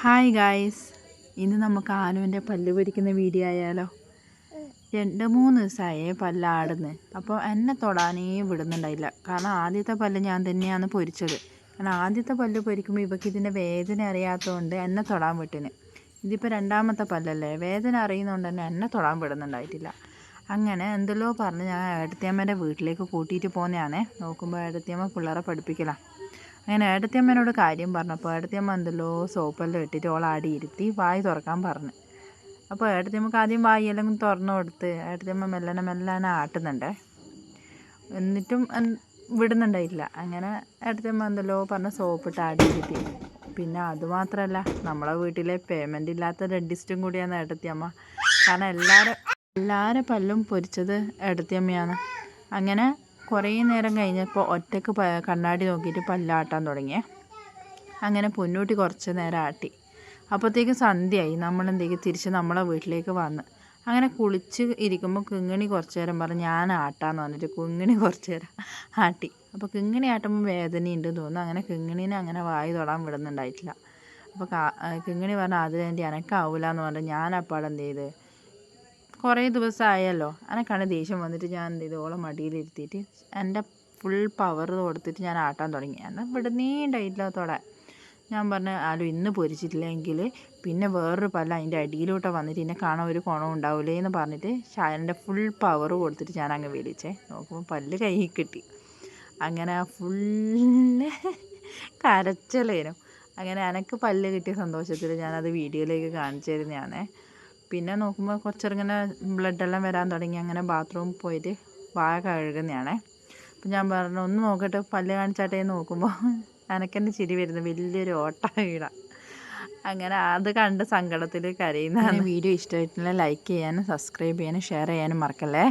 Hi guys, ഇന്ന് നമുക്ക് ആലുവിൻ്റെ പല്ല് പൊരിക്കുന്ന വീഡിയോ ആയാലോ. 2-3 ദിവസമായേ പല്ലാടുന്ന്. അപ്പോൾ എന്നെ തൊടാനേ വിടുന്നുണ്ടായില്ല. കാരണം ആദ്യത്തെ പല്ല് ഞാൻ തന്നെയാണ് പൊരിച്ചത്. കാരണം ആദ്യത്തെ പല്ല് പൊരിക്കുമ്പോൾ ഇവർക്ക് ഇതിൻ്റെ വേദന അറിയാത്തതുകൊണ്ട് എന്നെ തൊടാൻ വിട്ടിന്. ഇതിപ്പോൾ രണ്ടാമത്തെ പല്ലല്ലേ, വേദന അറിയുന്നതുകൊണ്ട് തന്നെ എന്നെ തൊടാൻ വിടുന്നുണ്ടായിട്ടില്ല. അങ്ങനെ എന്തെല്ലോ പറഞ്ഞ് ഞാൻ ഏട്ടത്തിയമ്മേൻ്റെ വീട്ടിലേക്ക് കൂട്ടിയിട്ട് പോകുന്നതാണേ. നോക്കുമ്പോൾ ഏട്ടത്തിയമ്മ പിള്ളേരെ പഠിപ്പിക്കലാണ്. അങ്ങനെ ഏട്ടത്തിയമ്മേനോട് കാര്യം പറഞ്ഞപ്പോൾ ഏട്ടത്തിയമ്മ എന്തെല്ലോ സോപ്പെല്ലാം ഇട്ടിട്ട് ഓളാടി ഇരുത്തി വായി തുറക്കാൻ പറഞ്ഞു. അപ്പോൾ ഏട്ടത്തിയമ്മക്ക് ആദ്യം വായെല്ലാം തുറന്നു കൊടുത്ത് ഏട്ടത്തിയമ്മ മെല്ലനെ ആട്ടുന്നുണ്ടേ. എന്നിട്ടും വിടുന്നുണ്ടായില്ല. അങ്ങനെ ഏട്ടത്തിയമ്മ എന്തെല്ലോ പറഞ്ഞ് സോപ്പിട്ട് ആടി ഇരുത്തി. പിന്നെ അതുമാത്രമല്ല, നമ്മളെ വീട്ടിലെ പേയ്മെൻ്റ് ഇല്ലാത്ത ഡെൻറ്റിസ്റ്റും കൂടിയാണ് ഏട്ടത്തിയമ്മ. കാരണം എല്ലാവരും പല്ലും പൊരിച്ചത് ഏട്ടത്തിയമ്മയാണ്. അങ്ങനെ കുറേ നേരം കഴിഞ്ഞപ്പോൾ ഒറ്റയ്ക്ക് കണ്ണാടി നോക്കിയിട്ട് പല്ലാട്ടാൻ തുടങ്ങിയേ. അങ്ങനെ പൊന്നൂട്ടി കുറച്ച് നേരം ആട്ടി. അപ്പോഴത്തേക്കും സന്ധ്യയായി. നമ്മളെന്തെങ്കിലും തിരിച്ച് നമ്മളെ വീട്ടിലേക്ക് വന്ന് അങ്ങനെ കുളിച്ച് ഇരിക്കുമ്പോൾ കിങ്ങിണി കുറച്ച് നേരം പറഞ്ഞ് ഞാൻ ആട്ടാന്ന് പറഞ്ഞിട്ട് കിങ്ങിണി കുറച്ച് നേരം ആട്ടി. അപ്പോൾ കിങ്ങിണി ആട്ടുമ്പോൾ വേദനയുണ്ടെന്ന് തോന്നുന്നു. അങ്ങനെ കിങ്ങിണീനെ അങ്ങനെ വായി തൊടാൻ വിടുന്നുണ്ടായിട്ടില്ല. അപ്പോൾ കിങ്ങിണി പറഞ്ഞാൽ അത് വേണ്ടി എനക്കാവൂല എന്ന് പറഞ്ഞിട്ട് ഞാൻ അപ്പാടെ എന്ത് ചെയ്ത്, കുറേ ദിവസമായല്ലോ, എനക്കാണ് ദേഷ്യം വന്നിട്ട് ഞാൻ എന്ത് ചെയ്തു, ഓളെ മടിയിലിരുത്തിയിട്ട് എൻ്റെ ഫുൾ പവർ കൊടുത്തിട്ട് ഞാൻ ആട്ടാൻ തുടങ്ങി. എന്നാൽ വിടുന്നേ ഉണ്ടായിട്ടില്ല തൊടാൻ. ഞാൻ പറഞ്ഞു, ആരും ഇന്ന് പൊരിച്ചിട്ടില്ലെങ്കിൽ പിന്നെ വേറൊരു പല്ല് അതിൻ്റെ അടിയിലോട്ട് വന്നിട്ട് എന്നെ കാണാൻ ഒരു കുണവും ഉണ്ടാവില്ലേ എന്ന് പറഞ്ഞിട്ട് എൻ്റെ ഫുൾ പവർ കൊടുത്തിട്ട് ഞാൻ അങ്ങ് വലിച്ചേ. നോക്കുമ്പോൾ പല്ല് കയ്യിൽ കിട്ടി. അങ്ങനെ ഫുള്ള് കരച്ചലേനും. അങ്ങനെ എനിക്ക് പല്ല് കിട്ടിയ സന്തോഷത്തിൽ ഞാനത് വീഡിയോയിലേക്ക് കാണിച്ചു തരുന്നതാണേ. പിന്നെ നോക്കുമ്പോൾ കുറച്ചിങ്ങനെ ബ്ലഡെല്ലാം വരാൻ തുടങ്ങി. അങ്ങനെ ബാത്റൂമിൽ പോയിട്ട് വായ കഴുകുന്നതാണേ. അപ്പം ഞാൻ പറഞ്ഞു, ഒന്ന് നോക്കട്ടെ പല്ല് കാണിച്ചാട്ടേ നോക്കുമ്പോൾ എനക്കെന്നെ ചിരി വരുന്നു, വലിയൊരു ഓട്ട വീഴ. അങ്ങനെ അത് കണ്ട് സങ്കടത്തിൽ കരയുന്നതാണ്. വീഡിയോ ഇഷ്ടമായിട്ടുണ്ടെങ്കിൽ ലൈക്ക് ചെയ്യാനും സബ്സ്ക്രൈബ് ചെയ്യാനും ഷെയർ ചെയ്യാനും മറക്കല്ലേ.